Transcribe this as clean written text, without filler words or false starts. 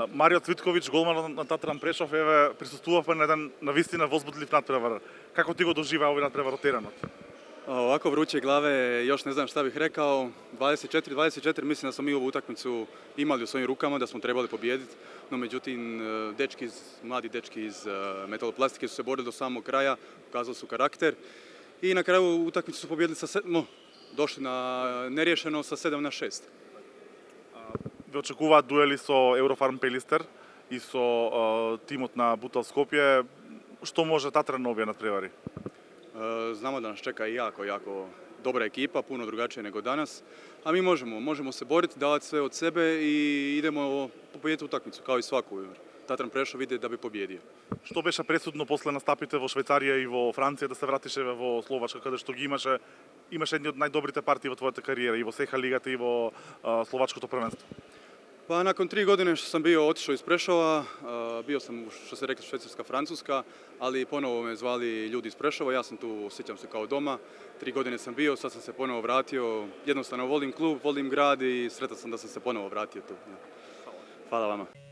Марио Цвитковиќ, голман на Татран Прешов, еве присуствувавме на еден навистина возбудлив надпревар. Kako ti го doživao ovaj nadprevar od terenot? Ovako vruće glave, još ne znam šta bih rekao. 24-24, mislim da smo mi ovu utakmicu imali u svojim rukama, da smo trebali pobijediti. No međutim, mladi dečki iz metaloplastike su se borili do samog kraja, pokazali su karakter. I na kraju utakmicu su pobijedili došli na neriješeno sa 7-6. Ве очекуваат дуели со Eurofarm Пелистер и со тимот на Бутал Скопје. Што може Татран на овие надпревари? Znamo da nas čeka i jako dobra ekipa, puno drugačije nego danas. A mi možemo se boriti, davati sve od sebe i idemo pobijediti utakmicu, kao i svaku. Tatran Prešov ide da bi pobjedio. Што беше пресудно после настапите во Швајцарија и во Франција да се вратише во Словачка, каде што ги имаше едни од најдобрите партии во твојата кариера и во СХ лигата и во Словачкото првенство? Pa nakon 3 godine što sam bio otišao iz Prešova, bio sam, što se rekli, Švicarska, Francuska, ali ponovo me zvali ljudi iz Prešova, ja sam tu, osjećam se kao doma. 3 godine sam bio, sad sam se ponovo vratio. Jednostavno volim klub, volim grad i sretan sam da sam se ponovo vratio tu. Hvala vama.